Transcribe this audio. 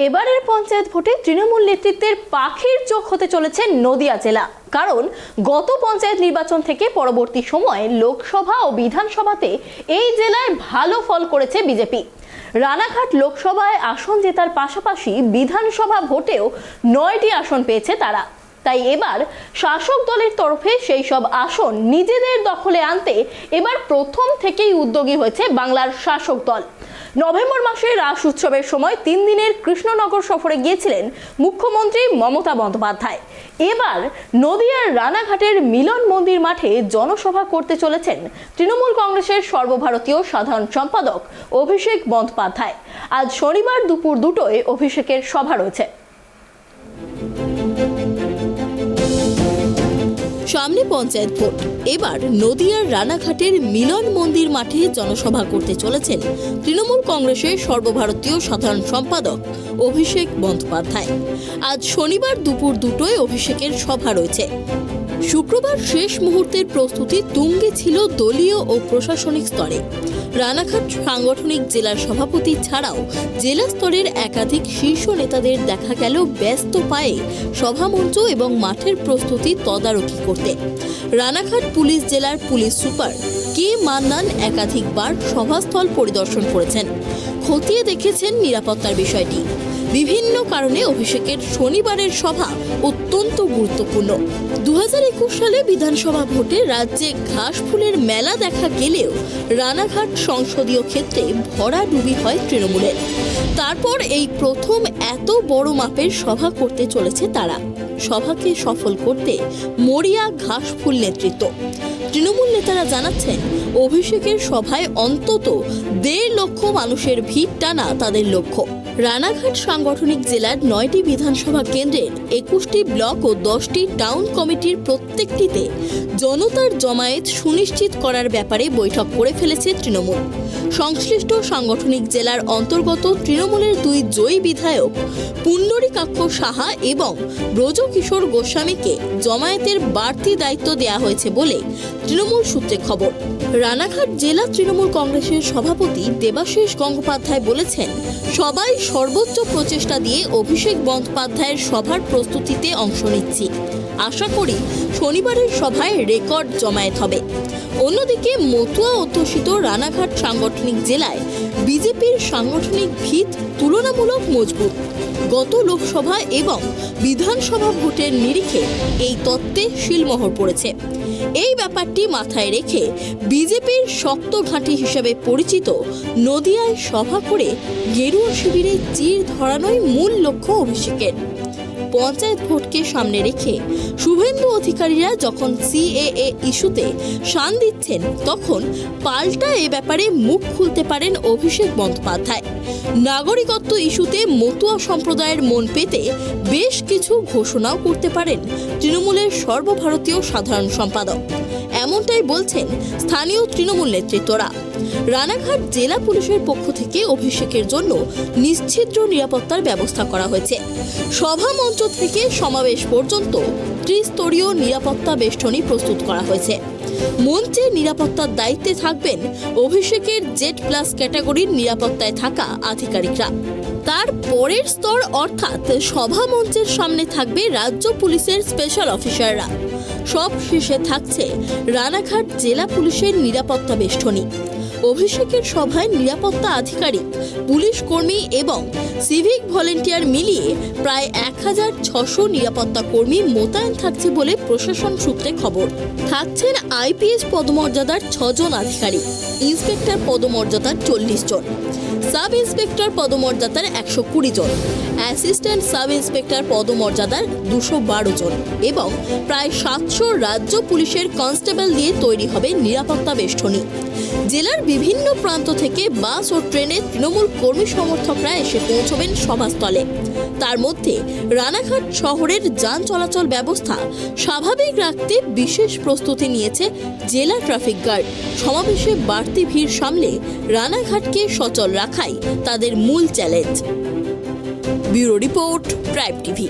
এবারের পঞ্চায়েত ভোটে তৃণমূল নেতৃত্বের পাখির চোখ হতে চলেছে নদিয়া জেলা। কারণ গত পঞ্চায়েত নির্বাচন থেকে পরবর্তী সময়ে লোকসভা ও বিধানসভাতে এই জেলায় ভালো ফল করেছে বিজেপি। রানাঘাট লোকসভায় আসন জেতার পাশাপাশি বিধানসভা ভোটেও 9টি আসন পেয়েছে তারা। তাই এবার শাসক দলের তরফে সেই সব আসন নিজেদের দখলে আনতে এবার প্রথম থেকেই উদ্যোগী হয়েছে বাংলার শাসক দল। নভেম্বর মাসে রাস উৎসবের সময় 3 দিনের কৃষ্ণনগর সফরে গিয়েছিলেন মুখ্যমন্ত্রী মমতা বন্দ্যোপাধ্যায়। এবার নদিয়ার রানাঘাটের মিলন মন্দির মাঠে জনসভা করতে চলেছেন তৃণমূল কংগ্রেসের সর্বভারতীয় সাধারণ সম্পাদক অভিষেক বন্দ্যোপাধ্যায়। আজ শনিবার দুপুর 2টায় অভিষেকের সভা রয়েছে। সামনে পঞ্চায়েত ভোট, এবার নদিয়ার রানাঘাটের মিলন মন্দির মাঠে জনসভা করতে চলেছেন তৃণমূল কংগ্রেসের সর্বভারতীয় সাধারণ সম্পাদক অভিষেক বন্দ্যোপাধ্যায়। আজ শনিবার দুপুর 2টায় অভিষেকের সভা রয়েছে। শুক্রবার শেষ মুহূর্তের প্রস্তুতি তুঙ্গে ছিল দলীয় ও প্রশাসনিক স্তরে। রানাঘাট সাংগঠনিক জেলার সভাপতি ছাড়াও জেলা স্তরের একাধিক শীর্ষ নেতাদের দেখা গেল ব্যস্ত পায়ে সভামঞ্চ এবং মাঠের প্রস্তুতি তদারকি করতে। রানাঘাট পুলিশ জেলার পুলিশ সুপার কে মান্নান একাধিকবার সভাস্থল পরিদর্শন করেছেন, খতিয়ে দেখেছেন নিরাপত্তার বিষয়টি। বিভিন্ন কারণে অভিষেকের শনিবারের সভা অত্যন্ত গুরুত্বপূর্ণ। 2021 সালে বিধানসভা ভোটে রাজ্যে ঘাস ফুলের মেলা দেখা গেলেও রানাঘাট সংসদীয় ক্ষেত্রে ভরাডুবি হয় তৃণমূলের। তারপর এই প্রথম এত বড় মাপের সভা করতে চলেছে তারা। সভাকে সফল করতে মরিয়া ঘাস ফুল নেতৃত্ব। তৃণমূল নেতারা জানাচ্ছেন, অভিষেকের সভায় অন্তত 1.5 লক্ষ মানুষের ভিড় টানা তাদের লক্ষ্য। রানাঘাট সাংগঠনিক জেলার 9টি বিধানসভা কেন্দ্রের 21টি ব্লক ও 10টি টাউন কমিটির প্রত্যেকটিতে জনতার জমায়েত সুনিশ্চিত করার ব্যাপারে বৈঠক করে ফেলেছে তৃণমূল। সংশ্লিষ্ট সাংগঠনিক জেলার অন্তর্গত তৃণমূলের 2 জয়ী বিধায়ক পুণ্ডরীকাক্ষ সাহা এবং ব্রজকিশোর গোস্বামীকে জমায়েতের বাড়তি দায়িত্ব দেওয়া হয়েছে বলে তৃণমূল সূত্রে খবর। রানাঘাট জেলা তৃণমূল কংগ্রেসের সভাপতি দেবাশিস গঙ্গোপাধ্যায় বলেছেন, সবাই সর্বোচ্চ প্রচেষ্টা দিয়ে অভিষেক বন্দ্যোপাধ্যায়ের সভার প্রস্তুতিতে অংশ নিচ্ছি। আশা করি শনিবারের সভায় রেকর্ড জমায়েত হবে। অন্যদিকে মতুয়া অধ্যুষিত রানাঘাট সাংগঠনিক জেলায় বিজেপির সাংগঠনিক ভিত তুলনামূলক মজবুত। গত লোকসভা এবং বিধানসভা ভোটের নিরিখে এই তত্ত্বে শিলমোহর পড়েছে। এই ব্যাপারটি মাথায় রেখে বিজেপির শক্ত ঘাঁটি হিসেবে পরিচিত নদিয়ায় সভা করে গেরুয়া শিবিরে চির ধরানোই মূল লক্ষ্য অভিষেকের। পঞ্চায়েত ভোটকে সামনে রেখে শুভেন্দু অধিকারীরা যখন সিএএ ইস্যুতে শান দিচ্ছেন, তখন পাল্টা এ ব্যাপারে মুখ খুলতে পারেন অভিষেক বন্দ্যোপাধ্যায়। নাগরিকত্ব ইস্যুতে মতুয়া সম্প্রদায়ের মন পেতে বেশ কিছু ঘোষণাও করতে পারেন তৃণমূলের সর্বভারতীয় সাধারণ সম্পাদক। এমনটাই বলছেন স্থানীয় তৃণমূল নেতৃত্বরা। রানাঘাট জেলা পুলিশের পক্ষ থেকে অভিষেকের জন্য নিশ্ছিদ্র নিরাপত্তার ব্যবস্থা করা হয়েছে। সভা মঞ্চ থেকে সমাবেশ পর্যন্ত ত্রিস্তরীয় নিরাপত্তা বেষ্টনী প্রস্তুত করা হয়েছে। মঞ্চে নিরাপত্তার দায়িত্বে থাকবেন অভিষেকের Z+ ক্যাটাগরির নিরাপত্তায় থাকা আধিকারিকরা। তার পরের স্তর অর্থাৎ সভা মঞ্চের সামনে থাকবে রাজ্য পুলিশের স্পেশাল অফিসাররা। সব শেষে থাকছে রানাঘাট জেলা পুলিশের নিরাপত্তা বেষ্টনী। অভিষেকের সভায় নিরাপত্তা আধিকারিক, পুলিশ কর্মী এবং সিভিক ভলেন্টিয়ার মিলিয়ে প্রায় 1600 নিরাপত্তা কর্মী মোতায়েন থাকছে বলে প্রশাসন সূত্রে খবর। থাকছেন আইপিএস পদমর্যাদার 6 জন আধিকারিক, ইন্সপেক্টর পদমর্যাদার 40 জন, সাব ইন্সপেক্টর পদমর্যাদার 120 জন, অ্যাসিস্ট্যান্ট সাব ইন্সপেক্টর পদমর্যাদার 212 জন এবং প্রায় 700 রাজ্য পুলিশের কনস্টেবল দিয়ে তৈরি হবে নিরাপত্তা বেষ্টনী। জেলার বিভিন্ন প্রান্ত থেকে বাস ও ট্রেনে তৃণমূল কর্মী সমর্থকরা এসে পৌঁছবেন সভাস্থলে। তার মধ্যে রানাঘাট শহরের যান চলাচল ব্যবস্থা স্বাভাবিক রাখতে বিশেষ প্রস্তুতি নিয়েছে জেলা ট্রাফিক গার্ড। সমাবেশে বাড়তি ভিড় সামলে রানাঘাটকে সচল রাখাই তাদের মূল challenge. Bureau report, tribe TV.